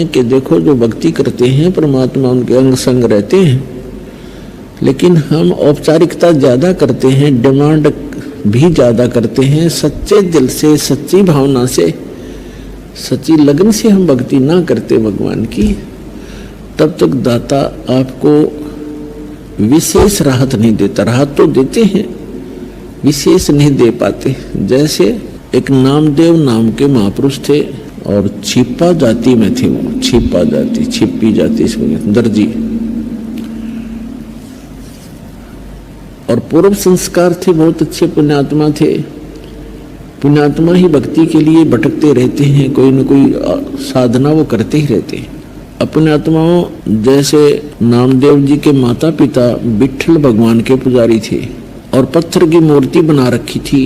कि देखो जो भक्ति करते हैं परमात्मा उनके अंग संग रहते हैं, लेकिन हम औपचारिकता ज्यादा करते हैं, डिमांड भी ज्यादा करते हैं। सच्चे दिल से, सच्ची भावना से, सच्ची लगन से हम भक्ति ना करते भगवान की, तब तक दाता आपको विशेष राहत नहीं देता। राहत तो देते हैं, विशेष नहीं दे पाते। जैसे एक नामदेव नाम के महापुरुष थे और छिपा जाति में थे। वो छिपा जाति, छिपी जाति इसमें दर्जी, और पूर्व संस्कार थे, बहुत अच्छे पुण्यात्मा थे। पुण्यात्मा ही भक्ति के लिए भटकते रहते हैं, कोई न कोई साधना वो करते ही रहते हैं। अपने आत्माओं जैसे नामदेव जी के माता पिता विट्ठल भगवान के पुजारी थे और पत्थर की मूर्ति बना रखी थी।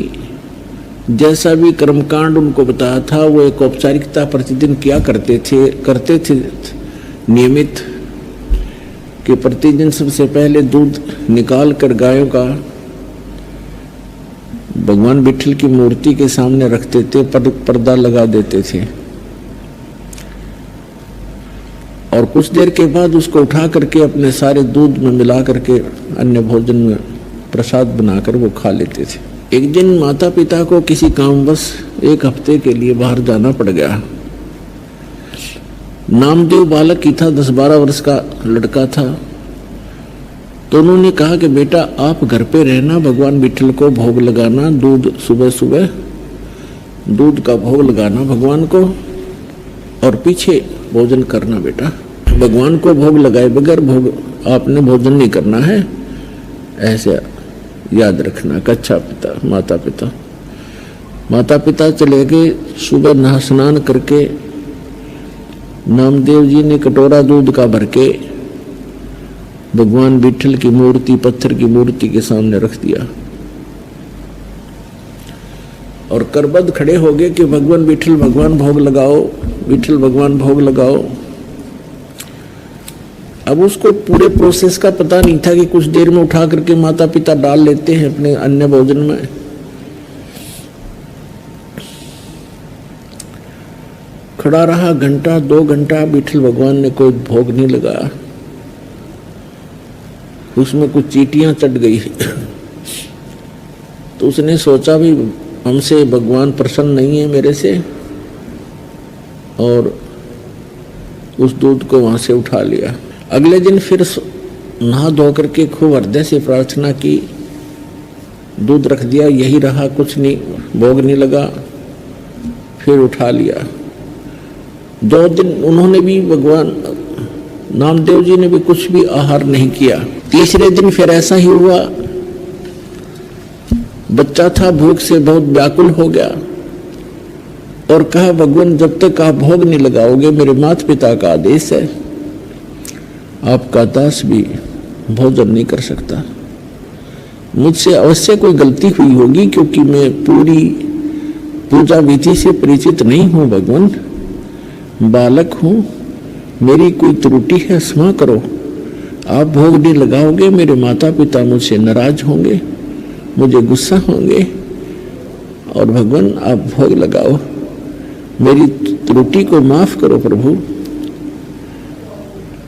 जैसा भी कर्मकांड उनको बताया था वो एक औपचारिकता प्रतिदिन किया करते थे नियमित, कि प्रतिदिन सबसे पहले दूध निकाल कर गायों का भगवान विट्ठल की मूर्ति के सामने रखते थे, पर्दा लगा देते थे, और कुछ देर के बाद उसको उठा करके अपने सारे दूध में मिला करके अन्य भोजन में प्रसाद बनाकर वो खा लेते थे। एक दिन माता पिता को किसी कामवश एक हफ्ते के लिए बाहर जाना पड़ गया। नामदेव बालक ही था, 10-12 वर्ष का लड़का था। तो उन्होंने कहा कि बेटा आप घर पे रहना, भगवान विट्ठल को भोग लगाना, दूध सुबह सुबह दूध का भोग लगाना भगवान को, और पीछे भोजन करना बेटा। भगवान को भोग लगाए बगैर भोग आपने भोजन नहीं करना है, ऐसे याद रखना। कच्छा पिता माता पिता चले गए। सुबह नहा स्नान करके नामदेव जी ने कटोरा दूध का भर के भगवान विट्ठल की मूर्ति, पत्थर की मूर्ति के सामने रख दिया और करबद्ध खड़े हो गए कि भगवान विट्ठल भगवान भोग लगाओ, विट्ठल भगवान भोग लगाओ। अब उसको पूरे प्रोसेस का पता नहीं था कि कुछ देर में उठा करके माता पिता डाल लेते हैं अपने अन्य भोजन में। खड़ा रहा घंटा 2 घंटा, विट्ठल भगवान ने कोई भोग नहीं लगाया। उसमें कुछ चींटियां चढ़ गई तो उसने सोचा भी हमसे भगवान प्रसन्न नहीं है मेरे से, और उस दूध को वहां से उठा लिया। अगले दिन फिर नहा धो करके खूब हृदय से प्रार्थना की, दूध रख दिया, यही रहा, कुछ नहीं, भोग नहीं लगा, फिर उठा लिया। 2 दिन उन्होंने भी, भगवान नामदेव जी ने भी कुछ भी आहार नहीं किया। तीसरे दिन फिर ऐसा ही हुआ। बच्चा था, भूख से बहुत व्याकुल हो गया और कहा भगवान जब तक आप भोग नहीं लगाओगे, मेरे माता पिता का आदेश है, आपका दास भी भोजन नहीं कर सकता। मुझसे अवश्य कोई गलती हुई होगी, क्योंकि मैं पूरी पूजा विधि से परिचित नहीं हूं भगवान, बालक हूं, मेरी कोई त्रुटि है, क्षमा करो। आप भोग नहीं लगाओगे, मेरे माता पिता मुझसे नाराज होंगे, मुझे गुस्सा होंगे, और भगवान आप भोग लगाओ, मेरी त्रुटि को माफ करो प्रभु।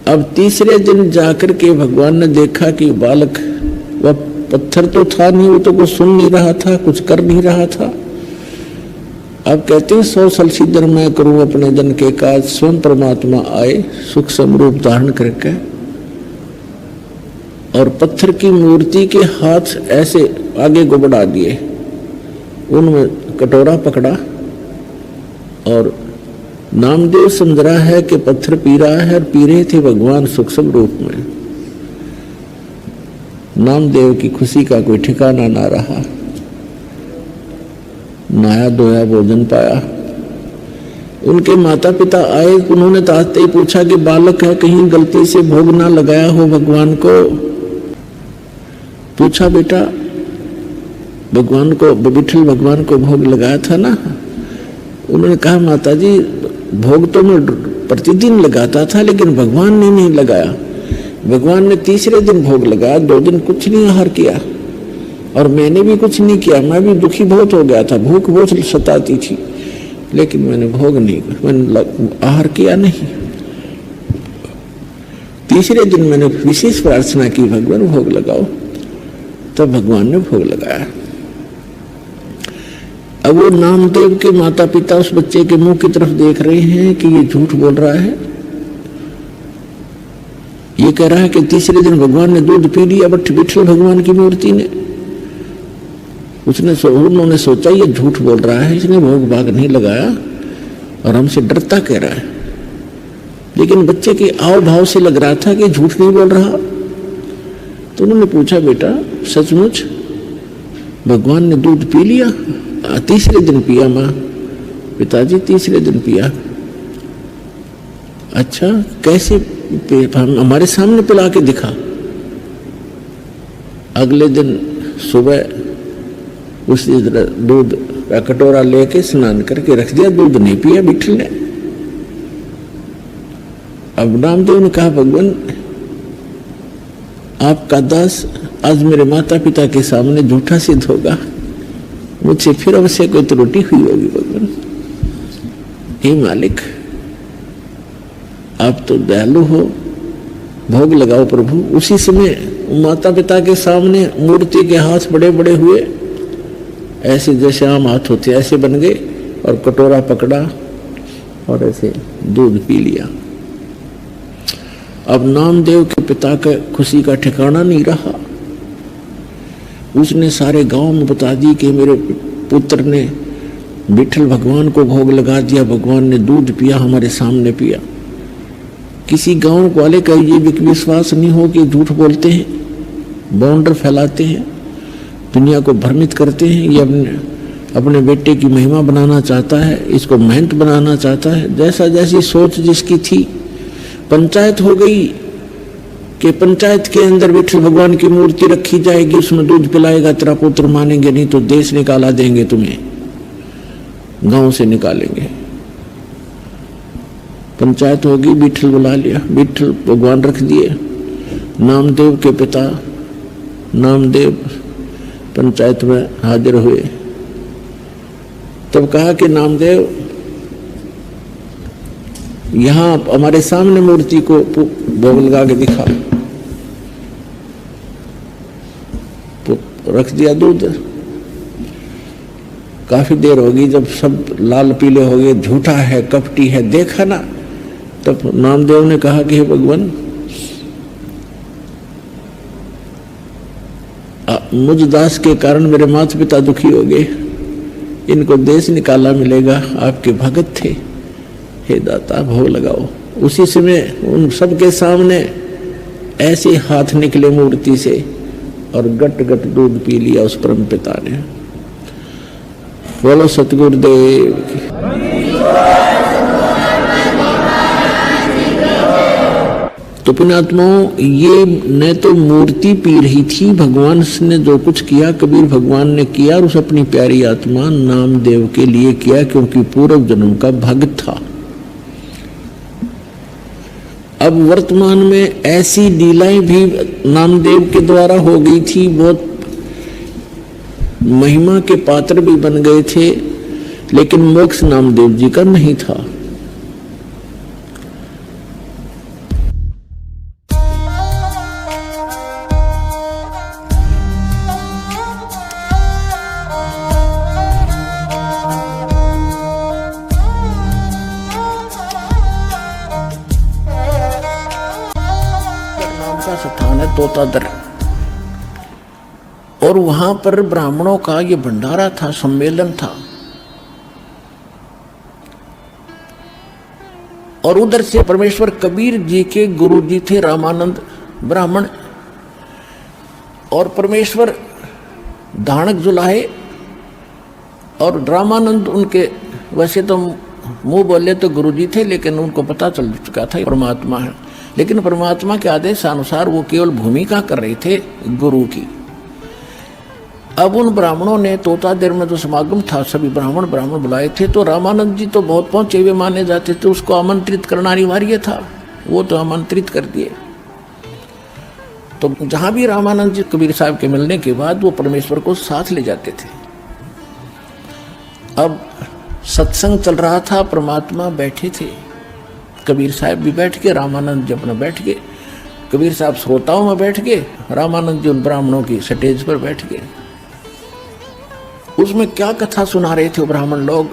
अब तीसरे दिन जाकर के भगवान ने देखा कि बालक, वह पत्थर तो था नहीं, वो तो कुछ सुन नहीं रहा था, कुछ कर नहीं रहा था। अब कहते हैं 100 सलसीधर मैं करूं अपने जन के काज, स्वयं परमात्मा आए सुख समरूप धारण करके, और पत्थर की मूर्ति के हाथ ऐसे आगे को बढ़ा दिए, उनमें कटोरा पकड़ा, और नामदेव समझ रहा है कि पत्थर पी रहा है, और पी रहे थे भगवान सूक्ष्म रूप में। नामदेव की खुशी का कोई ठिकाना ना रहा। नहाया धोया, भोजन पाया। उनके माता पिता आए, उन्होंने तो आते ही पूछा कि बालक है, कहीं गलती से भोग ना लगाया हो भगवान को। पूछा बेटा भगवान को, विट्ठल भगवान को भोग लगाया था ना? उन्होंने कहा माता जी भोग तो मैं प्रतिदिन लगाता था, लेकिन भगवान ने नहीं लगाया। भगवान ने तीसरे दिन भोग लगाया, 2 दिन कुछ नहीं आहार किया, और मैंने भी कुछ नहीं किया। मैं भी दुखी बहुत हो गया था, भूख बहुत सताती थी, लेकिन मैंने भोग नहीं, मैंने आहार किया नहीं। तीसरे दिन मैंने विशेष प्रार्थना की, भगवान भोग लगाओ, तब भगवान ने भोग लगाया। अब वो नामदेव के माता पिता उस बच्चे के मुंह की तरफ देख रहे हैं कि ये झूठ बोल रहा है। ये कह रहा है कि तीसरे दिन भगवान ने दूध पी लिया, बट विठल भगवान की मूर्ति ने, उन्होंने सोचा ये झूठ बोल रहा है, इसने भोग भाग नहीं लगाया और हमसे डरता कह रहा है। लेकिन बच्चे के आव भाव से लग रहा था कि झूठ नहीं बोल रहा। तो उन्होंने पूछा, बेटा सचमुच भगवान ने दूध पी लिया? तीसरे दिन पिया माँ। पिताजी तीसरे दिन पिया। अच्छा कैसे? हमारे सामने पिला के दिखा। अगले दिन सुबह उसी तरह दूध का कटोरा लेके स्नान करके रख दिया, दूध नहीं पिया विठल ने। अब नामदेव ने कहा, भगवान आपका दास आज मेरे माता पिता के सामने झूठा सिद्ध होगा, मुझसे फिर अवश्य कोई त्रुटि हुई होगी। भगवान हे मालिक, आप तो दयालु हो, भोग लगाओ प्रभु। उसी समय माता पिता के सामने मूर्ति के हाथ बड़े बड़े हुए, ऐसे जैसे आम हाथ होते ऐसे बन गए, और कटोरा पकड़ा और ऐसे दूध पी लिया। अब नामदेव के पिता का खुशी का ठिकाना नहीं रहा। उसने सारे गांव में बता दी कि मेरे पुत्र ने विठल भगवान को भोग लगा दिया, भगवान ने दूध पिया, हमारे सामने पिया। किसी गांव वाले का ये विश्वास नहीं हो कि झूठ बोलते हैं, बाउंडर फैलाते हैं, दुनिया को भ्रमित करते हैं। ये अपने बेटे की महिमा बनाना चाहता है, इसको महंत बनाना चाहता है। जैसा जैसी सोच जिसकी थी, पंचायत हो गई कि पंचायत के अंदर विठल भगवान की मूर्ति रखी जाएगी, उसमें दूध पिलाएगा, तेरा पुत्र मानेंगे नहीं तो देश निकाला देंगे, तुम्हें गांव से निकालेंगे। पंचायत होगी, विठल बुला लिया, विठल भगवान रख दिए। नामदेव के पिता नामदेव पंचायत में हाजिर हुए। तब कहा कि नामदेव, यहां हमारे सामने मूर्ति को भोग लगा के दिखा। तो रख दिया दूध। काफी देर होगी, जब सब लाल पीले हो गए, झूठा है, कपटी है, देखा ना, तब नामदेव ने कहा कि हे भगवान, मुझ दास के कारण मेरे माता पिता दुखी हो गए, इनको देश निकाला मिलेगा, आपके भगत थे, हे दाता भोग लगाओ। उसी समय उन सबके सामने ऐसे हाथ निकले मूर्ति से और गट गट दूध पी लिया उस परम पिता ने। बोलो सतगुरुदेव की। तो पुण्यात्माओं, ये न तो मूर्ति पी रही थी, भगवान ने जो कुछ किया कबीर भगवान ने किया, और उस अपनी प्यारी आत्मा नामदेव के लिए किया, क्योंकि पूर्व जन्म का भक्त था। अब वर्तमान में ऐसी लीलाएं भी नामदेव के द्वारा हो गई थी, बहुत महिमा के पात्र भी बन गए थे, लेकिन मोक्ष नामदेव जी का नहीं था। स्थान है तोतादर, और वहां पर ब्राह्मणों का ये भंडारा था, सम्मेलन था। और उधर से परमेश्वर कबीर जी के गुरु जी थे रामानंद ब्राह्मण, और परमेश्वर धानक जुलाहे, और रामानंद उनके वैसे तो मुंह बोले तो गुरु जी थे, लेकिन उनको पता चल चुका था परमात्मा है। लेकिन परमात्मा के आदेश अनुसार वो केवल भूमिका कर रहे थे गुरु की। अब उन ब्राह्मणों ने तोतादेर में जो समागम था, सभी ब्राह्मण बुलाए थे, तो रामानंद जी तो बहुत पहुंचे हुए माने जाते थे, उसको आमंत्रित करना अनिवार्य था, वो तो आमंत्रित कर दिए। तो जहां भी रामानंद जी कबीर साहब के मिलने के बाद वो परमेश्वर को साथ ले जाते थे। अब सत्संग चल रहा था, परमात्मा बैठे थे, कबीर साहब भी बैठ के, रामानंद जी अपना बैठ गए, कबीर साहब श्रोताओं में बैठ गए, रामानंद जी उन ब्राह्मणों की स्टेज पर बैठ गए। उसमें क्या कथा सुना रहे थे ब्राह्मण लोग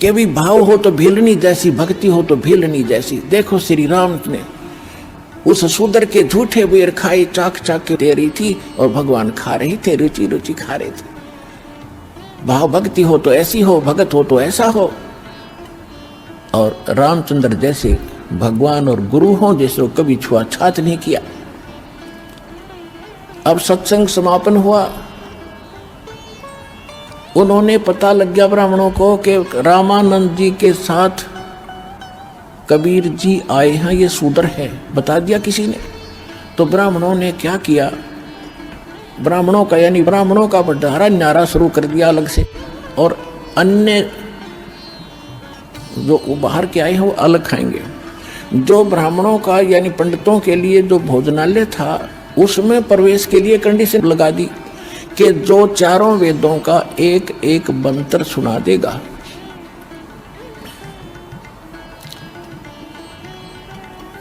कि भी भाव हो तो भीलनी जैसी, भक्ति हो तो भीलनी जैसी। देखो श्री राम ने उस शूद्र के झूठे बेर खाए, चाक चाक के दे रही थी और भगवान खा रहे थे, रुचि रुचि खा रहे थे। भाव भक्ति हो तो ऐसी हो, भगत हो तो ऐसा हो। और रामचंद्र जैसे भगवान और गुरु हो जैसे कभी छुआछात नहीं किया। अब सत्संग समापन हुआ, उन्होंने पता लग गया ब्राह्मणों को कि रामानंद जी के साथ कबीर जी आए हैं, ये शूद्र है, बता दिया किसी ने। तो ब्राह्मणों ने क्या किया, ब्राह्मणों का यानी ब्राह्मणों का भंडारा न्यारा शुरू कर दिया अलग से, और अन्य जो बाहर के आए हैं वो अलग खाएंगे। जो ब्राह्मणों का यानी पंडितों के लिए जो भोजनालय था उसमें प्रवेश के लिए कंडीशन लगा दी कि जो चारों वेदों का एक एक मंत्र सुना देगा,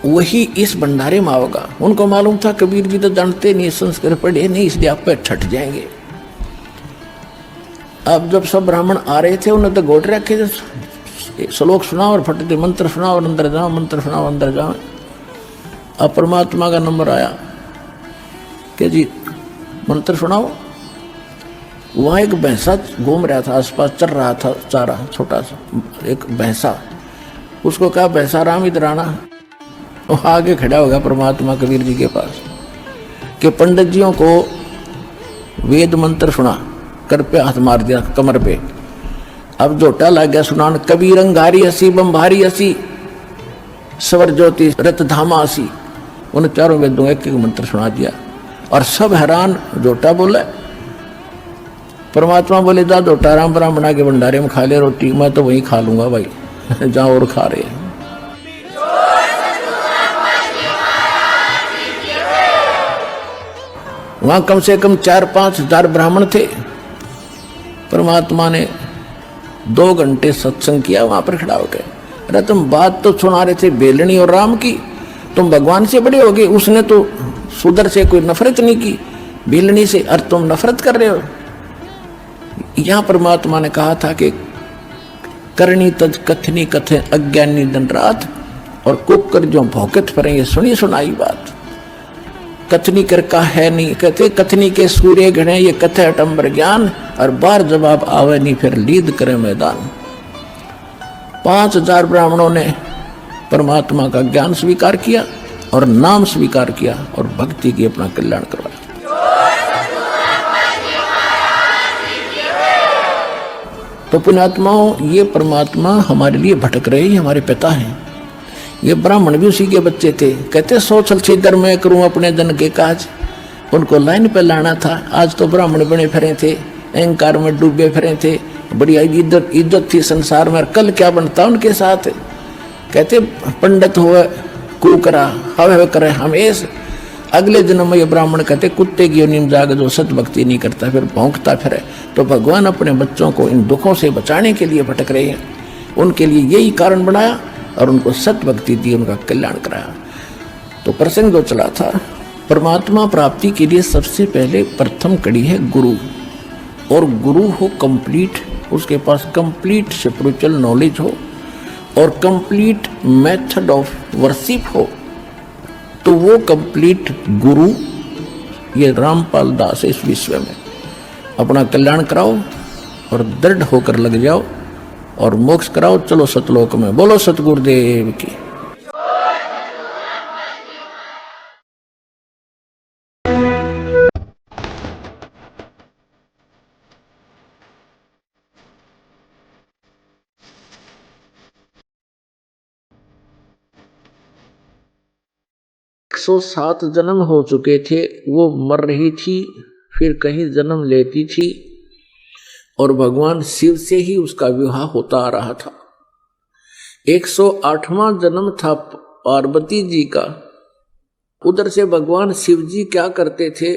वही इस भंडारे में आओगा। उनको मालूम था कबीर जी तो जानते नहीं, संस्कृत पढ़े नहीं, इसलिए आप पे ठट जाएंगे। अब जब सब ब्राह्मण आ रहे थे उन्हें तो गोट रखे थे, श्लोक सुनाओ और फटते मंत्र सुनाओ और अंदर जाओ, मंत्र सुनाओ अंदर जाओ। अब परमात्मा का नंबर आया कि जी मंत्र सुनाओ। वहां एक भैंसा घूम रहा था, आसपास चल रहा था चारा, छोटा सा एक भैंसा। उसको कहा भैंसा राम इधर आना। वो आगे खड़ा हो गया परमात्मा कबीर जी के पास कि पंडित जियों को वेद मंत्र सुना, कर पे हाथ मार दिया कमर पे। अब जोटा लग गया सुनान, कबीर अंगारी हसी बम्भारी हसी स्वर ज्योति रत धामा हसी। उन चारों वेदों एक एक मंत्र सुना दिया और सब हैरान। जोटा बोले, परमात्मा बोले जा जोटा राम ब्राह्मणा के भंडारे में खा ले रोटी, मैं तो वहीं खा लूंगा भाई जहां और खा रहे हैं। वहां कम से कम 4-5 हजार ब्राह्मण थे। परमात्मा ने 2 घंटे सत्संग किया वहां पर खड़ा होकर। अरे तुम बात तो सुना रहे थे बेलनी और राम की, तुम भगवान से बड़े हो गए। उसने तो शूद्र से कोई नफरत नहीं की, बेलनी से, और तुम नफरत कर रहे हो। यहां परमात्मा ने कहा था कि करनी तज कथनी कथे अज्ञानी दिन रात, और कुकर जो भौकत फरे ये सुनी सुनाई बात। कथनी कर का है नहीं कहते, कथनी के सूर्य गणे ये कथे अटंबर ज्ञान, और बार जवाब आवे नहीं फिर लीद करे मैदान। 5000 ब्राह्मणों ने परमात्मा का ज्ञान स्वीकार किया और नाम स्वीकार किया और भक्ति की अपना कल्याण करवाया। तो पुण्यात्माओं, ये परमात्मा हमारे लिए भटक रहे हैं, हमारे पिता हैं। ये ब्राह्मण भी उसी के बच्चे थे। कहते सोचल छिदर मैं करूं अपने जन के काज, उनको लाइन पे लाना था। आज तो ब्राह्मण बने फिरे थे, अहंकार में डूबे फिरे थे, बड़ी इज्जत थी संसार में, कल क्या बनता उनके साथ। कहते पंडित हुए कुकरा हवे करे हमेश, अगले जन्म में ये ब्राह्मण कहते कुत्ते की योनि में जाकर जो सत भक्ति नहीं करता फिर भौंकता फिरे। तो भगवान अपने बच्चों को इन दुखों से बचाने के लिए भटक रहे हैं, उनके लिए यही कारण बनाया और उनको सत भक्ति दी, उनका कल्याण कराया। तो प्रसंग जो चला था, परमात्मा प्राप्ति के लिए सबसे पहले प्रथम कड़ी है गुरु, और गुरु हो कंप्लीट, उसके पास कंप्लीट स्पिरिचुअल नॉलेज हो और कंप्लीट मेथड ऑफ वर्शिप हो। तो वो कंप्लीट गुरु ये रामपाल दास इस विश्व में अपना कल्याण कराओ और दृढ़ होकर लग जाओ और मोक्ष कराओ। चलो सतलोक में। बोलो सतगुरुदेव की। सौ 7 जन्म हो चुके थे, वो मर रही थी, फिर कहीं जन्म लेती थी और भगवान शिव से ही उसका विवाह होता आ रहा था। 108वां जन्म था पार्वती जी का। उधर से भगवान शिव जी क्या करते थे,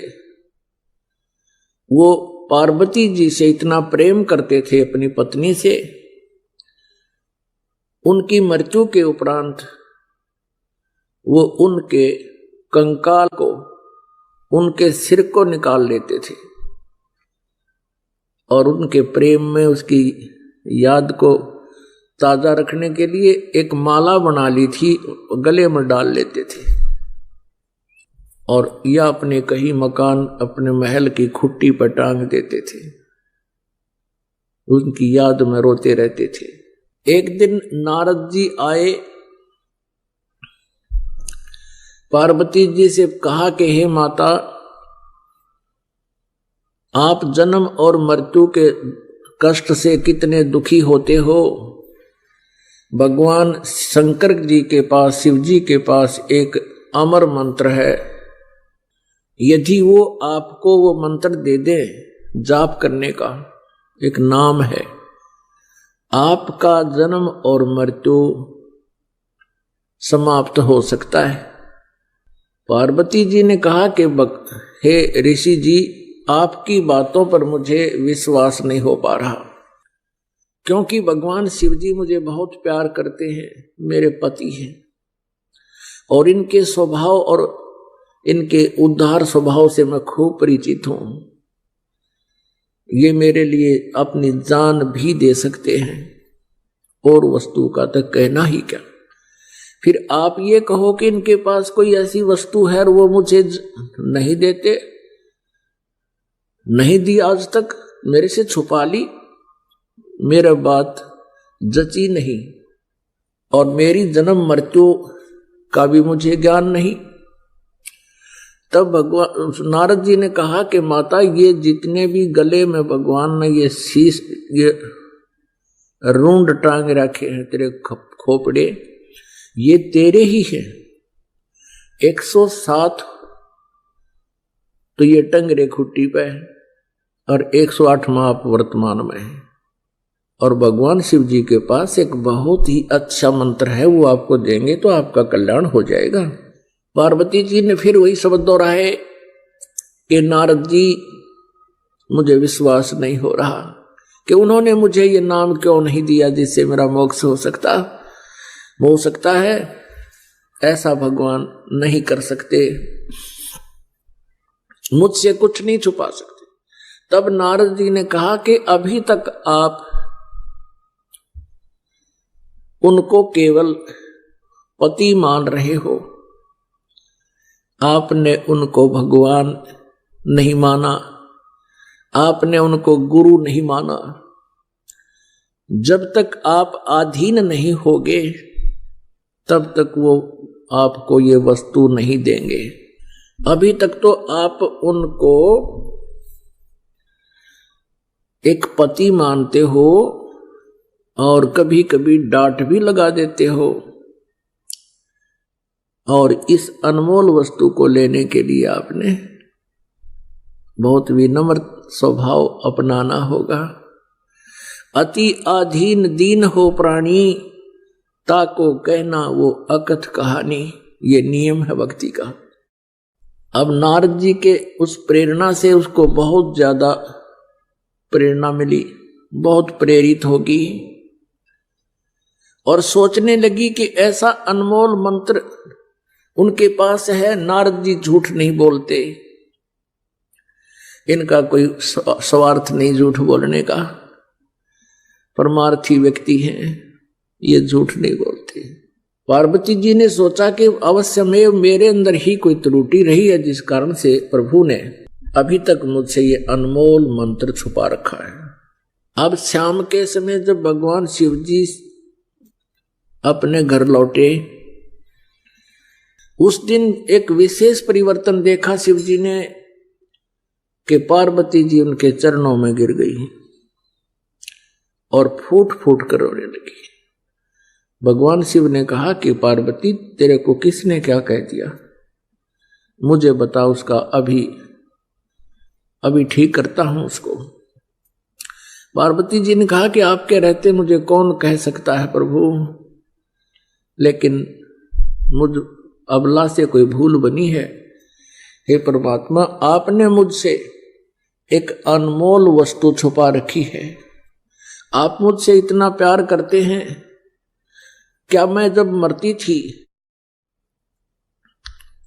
वो पार्वती जी से इतना प्रेम करते थे अपनी पत्नी से, उनकी मृत्यु के उपरांत वो उनके कंकाल को, उनके सिर को निकाल लेते थे और उनके प्रेम में उसकी याद को ताजा रखने के लिए एक माला बना ली थी, गले में डाल लेते थे और या अपने कहीं मकान, अपने महल की खुट्टी पर टांग देते थे। उनकी याद में रोते रहते थे। एक दिन नारद जी आए, पार्वती जी से कहा कि हे माता, आप जन्म और मृत्यु के कष्ट से कितने दुखी होते हो। भगवान शंकर जी के पास, शिव जी के पास एक अमर मंत्र है, यदि वो आपको वो मंत्र दे दे, जाप करने का एक नाम है, आपका जन्म और मृत्यु समाप्त हो सकता है। पार्वती जी ने कहा कि हे ऋषि जी, आपकी बातों पर मुझे विश्वास नहीं हो पा रहा, क्योंकि भगवान शिव जी मुझे बहुत प्यार करते हैं, मेरे पति हैं और इनके स्वभाव और इनके उदार स्वभाव से मैं खूब परिचित हूं। ये मेरे लिए अपनी जान भी दे सकते हैं और वस्तु का तो कहना ही क्या। फिर आप ये कहो कि इनके पास कोई ऐसी वस्तु है और वो मुझे नहीं देते, नहीं दी आज तक, मेरे से छुपा ली, मेरा बात जची नहीं और मेरी जन्म मृत्यु का भी मुझे ज्ञान नहीं। तब भगवान नारद जी ने कहा कि माता, ये जितने भी गले में भगवान ने ये शीश, ये रूंड टांग रखे हैं तेरे खोपड़े, ये तेरे ही हैं। 107 तो ये टंगरे खुट्टी पे है और 108वां आप वर्तमान में है। और भगवान शिव जी के पास एक बहुत ही अच्छा मंत्र है, वो आपको देंगे तो आपका कल्याण हो जाएगा। पार्वती जी ने फिर वही शब्द दोहराए कि नारद जी, मुझे विश्वास नहीं हो रहा कि उन्होंने मुझे ये नाम क्यों नहीं दिया जिससे मेरा मोक्ष हो सकता है। ऐसा भगवान नहीं कर सकते, मुझसे कुछ नहीं छुपा सकते। तब नारद जी ने कहा कि अभी तक आप उनको केवल पति मान रहे हो, आपने उनको भगवान नहीं माना, आपने उनको गुरु नहीं माना। जब तक आप अधीन नहीं होगे तब तक वो आपको ये वस्तु नहीं देंगे। अभी तक तो आप उनको एक पति मानते हो और कभी कभी डांट भी लगा देते हो, और इस अनमोल वस्तु को लेने के लिए आपने बहुत विनम्र स्वभाव अपनाना होगा। अति अधीन दीन हो प्राणी, ताको कहना वो अकथ कहानी, ये नियम है भक्ति का। अब नारद जी के उस प्रेरणा से उसको बहुत ज्यादा प्रेरणा मिली, बहुत प्रेरित होगी और सोचने लगी कि ऐसा अनमोल मंत्र उनके पास है। नारद जी झूठ नहीं बोलते, इनका कोई स्वार्थ नहीं झूठ बोलने का, परमार्थी व्यक्ति हैं, ये झूठ नहीं बोलते। पार्वती जी ने सोचा कि अवश्य में मेरे अंदर ही कोई त्रुटि रही है जिस कारण से प्रभु ने अभी तक मुझसे ये अनमोल मंत्र छुपा रखा है। अब शाम के समय जब भगवान शिव जी अपने घर लौटे, उस दिन एक विशेष परिवर्तन देखा शिव जी ने कि पार्वती जी उनके चरणों में गिर गई और फूट फूट कर रोने लगी। भगवान शिव ने कहा कि पार्वती, तेरे को किसने क्या कह दिया, मुझे बता, उसका अभी ठीक करता हूं उसको। पार्वती जी ने कहा कि आपके रहते मुझे कौन कह सकता है प्रभु, लेकिन मुझ अबला से कोई भूल बनी है। हे परमात्मा, आपने मुझसे एक अनमोल वस्तु छुपा रखी है। आप मुझसे इतना प्यार करते हैं, क्या मैं जब मरती थी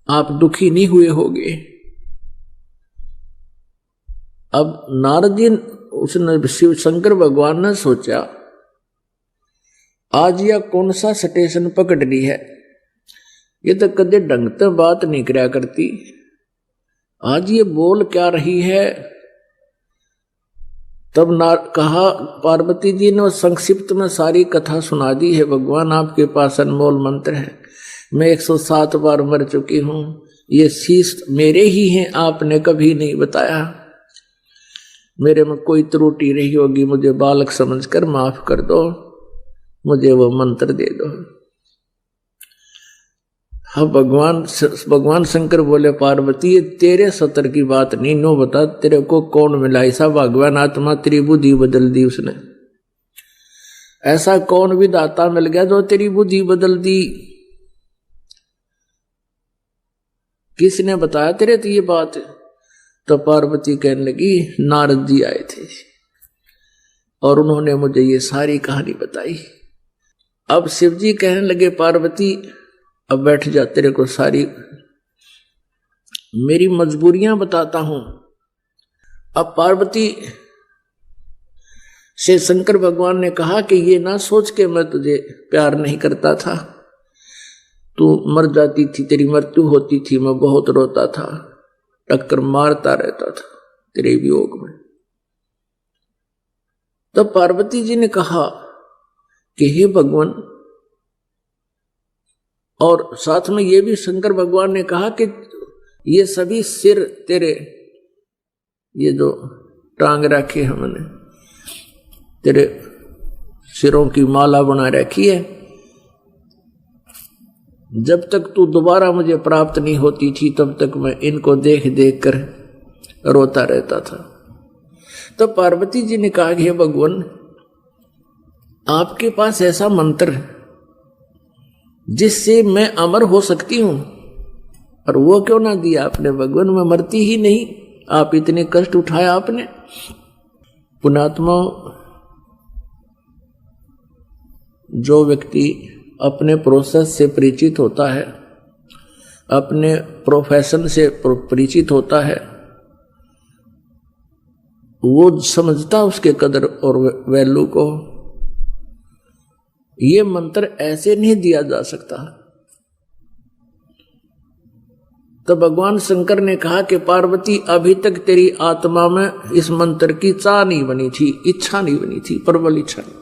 आप दुखी नहीं हुए होगे? अब नारद जी उसने शिव शंकर भगवान ने सोचा आज यह कौन सा स्टेशन पकड़ ली है, ये तो कदे ढंग से बात नहीं करया करती, आज ये बोल क्या रही है। तब कहा पार्वती जी ने संक्षिप्त में सारी कथा सुना दी है। भगवान आपके पास अनमोल मंत्र है, मैं 107 बार मर चुकी हूं, ये शीश मेरे ही हैं, आपने कभी नहीं बताया, मेरे में कोई त्रुटि रही होगी मुझे बालक समझकर माफ कर दो, मुझे वो मंत्र दे दो। हाँ भगवान शंकर बोले पार्वती ये तेरे सतर की बात नहीं, नो बता तेरे को कौन मिला ऐसा भगवान आत्मा, तेरी बुद्धि बदल दी उसने, ऐसा कौन भी दाता मिल गया जो तेरी बुद्धि बदल दी, किसने बताया तेरे तो ये बात? तो पार्वती कहने लगी नारद जी आए थे और उन्होंने मुझे ये सारी कहानी बताई। अब शिव जी कहने लगे पार्वती अब बैठ जा, तेरे को सारी मेरी मजबूरियां बताता हूं। अब पार्वती से शंकर भगवान ने कहा कि ये ना सोच के मैं तुझे प्यार नहीं करता था, तू मर जाती थी, तेरी मृत्यु होती थी, मैं बहुत रोता था, टक्कर मारता रहता था तेरे वियोग में। तब पार्वती जी ने कहा कि हे भगवान, और साथ में ये भी शंकर भगवान ने कहा कि ये सभी सिर तेरे, ये जो टांग रखे हमने, तेरे सिरों की माला बना रखी है, जब तक तू दोबारा मुझे प्राप्त नहीं होती थी तब तक मैं इनको देख देख कर रोता रहता था। तब पार्वती जी ने कहा हे भगवान, आपके पास ऐसा मंत्र जिससे मैं अमर हो सकती हूं, और वो क्यों ना दिया आपने भगवान, मैं मरती ही नहीं, आप इतने कष्ट उठाया आपने। पुणात्मा, जो व्यक्ति अपने प्रोसेस से परिचित होता है, अपने प्रोफेशन से परिचित होता है, वो समझता उसके कदर और वैल्यू को। ये मंत्र ऐसे नहीं दिया जा सकता। तो भगवान शंकर ने कहा कि पार्वती अभी तक तेरी आत्मा में इस मंत्र की चाह नहीं बनी थी, इच्छा नहीं बनी थी, प्रबल इच्छा नहीं।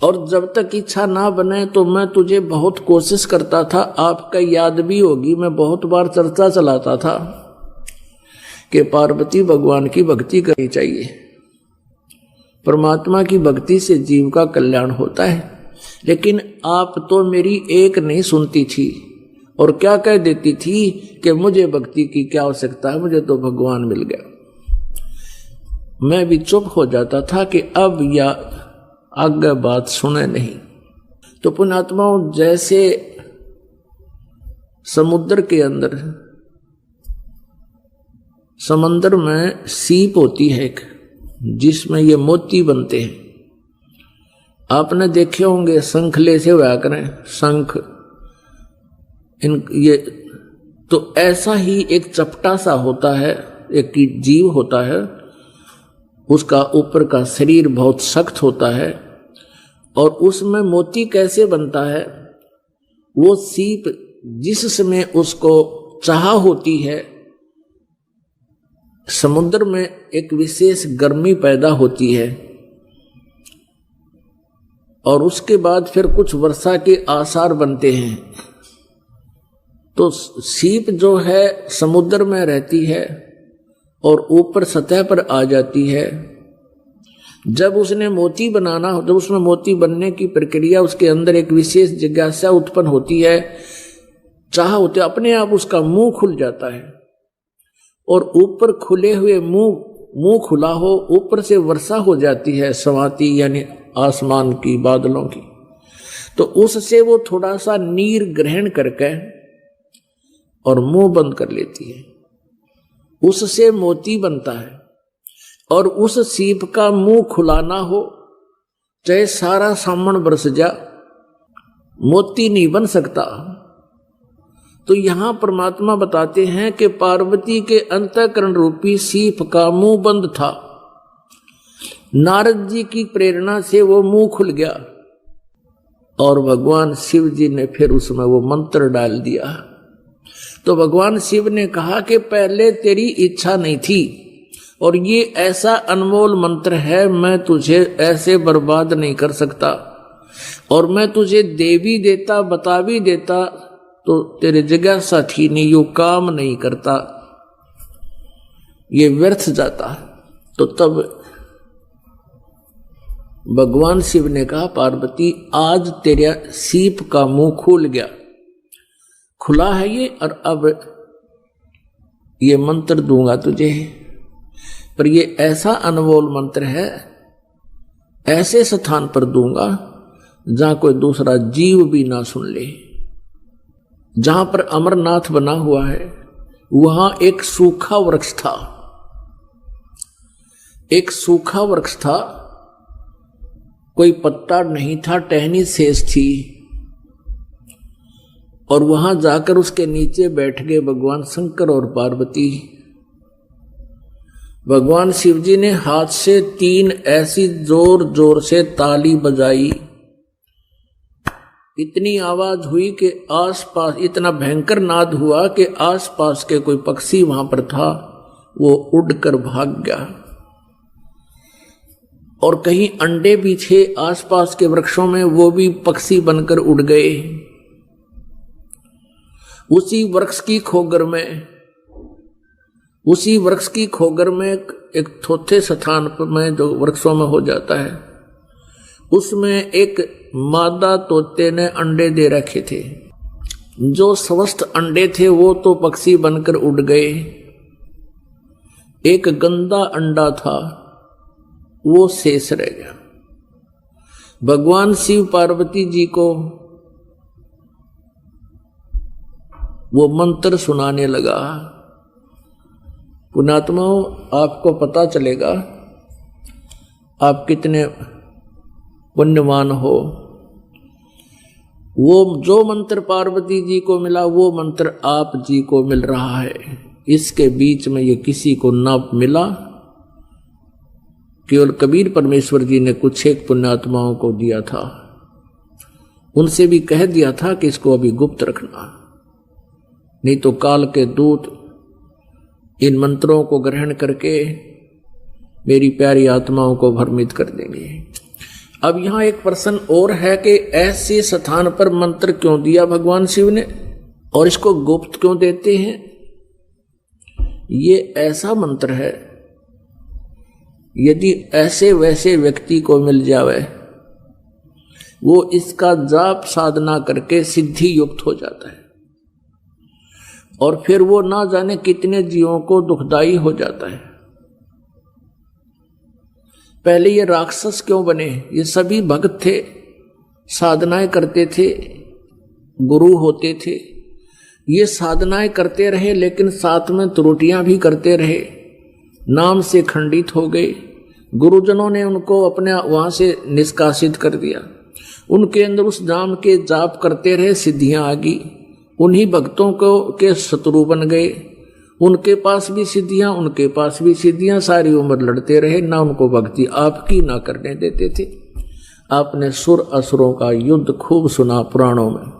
और जब तक इच्छा ना बने तो मैं तुझे बहुत कोशिश करता था, आपका याद भी होगी मैं बहुत बार चर्चा चलाता था कि पार्वती भगवान की भक्ति करनी चाहिए, परमात्मा की भक्ति से जीव का कल्याण होता है। लेकिन आप तो मेरी एक नहीं सुनती थी और क्या कह देती थी कि मुझे भक्ति की क्या आवश्यकता है, मुझे तो भगवान मिल गया। मैं भी चुप हो जाता था कि अब या आगे बात सुने नहीं। तो पुण्यात्माओं, जैसे समुद्र के अंदर, समंदर में सीप होती है एक, जिसमें ये मोती बनते हैं, आपने देखे होंगे, शंखले से हुआ करें शंख, इन ये तो ऐसा ही एक चपटा सा होता है, एक जीव होता है, उसका ऊपर का शरीर बहुत सख्त होता है और उसमें मोती कैसे बनता है, वो सीप जिस समय उसको चाह होती है, समुद्र में एक विशेष गर्मी पैदा होती है और उसके बाद फिर कुछ वर्षा के आसार बनते हैं। तो सीप जो है समुद्र में रहती है और ऊपर सतह पर आ जाती है। जब उसने मोती बनाना, जब उसमें मोती बनने की प्रक्रिया, उसके अंदर एक विशेष जिज्ञासा उत्पन्न होती है, चाह होते, अपने आप उसका मुंह खुल जाता है और ऊपर खुले हुए मुंह खुला हो, ऊपर से वर्षा हो जाती है सवाती, यानी आसमान की, बादलों की। तो उससे वो थोड़ा सा नीर ग्रहण करके और मुंह बंद कर लेती है उससे मोती बनता है, और उस सीप का मुंह खुला ना हो, चाहे सारा सामन बरस जा, मोती नहीं बन सकता। तो यहां परमात्मा बताते हैं कि पार्वती के अंतःकरण रूपी सीप का मुंह बंद था, नारद जी की प्रेरणा से वो मुंह खुल गया, और भगवान शिव जी ने फिर उसमें वो मंत्र डाल दिया। तो भगवान शिव ने कहा कि पहले तेरी इच्छा नहीं थी, और ये ऐसा अनमोल मंत्र है, मैं तुझे ऐसे बर्बाद नहीं कर सकता, और मैं तुझे दे भी देता, बता भी देता, तो तेरे जिज्ञासा थी नहीं, यो काम नहीं करता, ये व्यर्थ जाता। तो तब भगवान शिव ने कहा, पार्वती आज तेरा सीप का मुंह खुल गया, खुला है ये, और अब ये मंत्र दूंगा तुझे, पर ये ऐसा अनमोल मंत्र है, ऐसे स्थान पर दूंगा जहां कोई दूसरा जीव भी ना सुन ले। जहां पर अमरनाथ बना हुआ है वहां एक सूखा वृक्ष था, एक सूखा वृक्ष था, कोई पत्ता नहीं था, टहनी शेष थी, और वहां जाकर उसके नीचे बैठ गए भगवान शंकर और पार्वती। भगवान शिव जी ने हाथ से 3 ऐसी जोर जोर से ताली बजाई, इतनी आवाज हुई कि आसपास, इतना भयंकर नाद हुआ कि आसपास के कोई पक्षी वहां पर था वो उड़कर भाग गया, और कहीं अंडे भी थे आसपास के वृक्षों में, वो भी पक्षी बनकर उड़ गए। उसी वृक्ष की खोगर में एक थोथे स्थान पर में जो वृक्षों में हो जाता है, उसमें एक मादा तोते ने अंडे दे रखे थे। जो स्वस्थ अंडे थे वो तो पक्षी बनकर उड़ गए, एक गंदा अंडा था वो शेष रह गया। भगवान शिव पार्वती जी को वो मंत्र सुनाने लगा। पुण्यात्माओं, आपको पता चलेगा आप कितने पुण्यवान हो। वो जो मंत्र पार्वती जी को मिला वो मंत्र आप जी को मिल रहा है। इसके बीच में ये किसी को ना मिला, केवल कबीर परमेश्वर जी ने कुछ एक पुण्यात्माओं को दिया था। उनसे भी कह दिया था कि इसको अभी गुप्त रखना, नहीं तो काल के दूत इन मंत्रों को ग्रहण करके मेरी प्यारी आत्माओं को भ्रमित कर देंगे। अब यहां एक प्रश्न और है कि ऐसे स्थान पर मंत्र क्यों दिया भगवान शिव ने, और इसको गुप्त क्यों देते हैं? ये ऐसा मंत्र है, यदि ऐसे वैसे व्यक्ति को मिल जावे, वो इसका जाप साधना करके सिद्धि युक्त हो जाता है, और फिर वो ना जाने कितने जीवों को दुखदाई हो जाता है। पहले ये राक्षस क्यों बने? ये सभी भक्त थे, साधनाएं करते थे, गुरु होते थे, ये साधनाएं करते रहे, लेकिन साथ में त्रुटियां भी करते रहे, नाम से खंडित हो गए। गुरुजनों ने उनको अपने वहां से निष्कासित कर दिया। उनके अंदर उस नाम के जाप करते रहे, सिद्धियां आ गई, उन्हीं भक्तों को के शत्रु बन गए। उनके पास भी सिद्धियां, उनके पास भी सिद्धियां, सारी उम्र लड़ते रहे, ना उनको भक्ति आपकी ना करने देते थे। आपने सुर असुरों का युद्ध खूब सुना पुराणों में,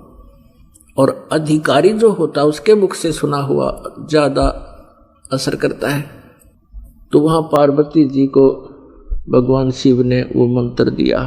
और अधिकारी जो होता उसके मुख से सुना हुआ ज्यादा असर करता है। तो वहां पार्वती जी को भगवान शिव ने वो मंत्र दिया।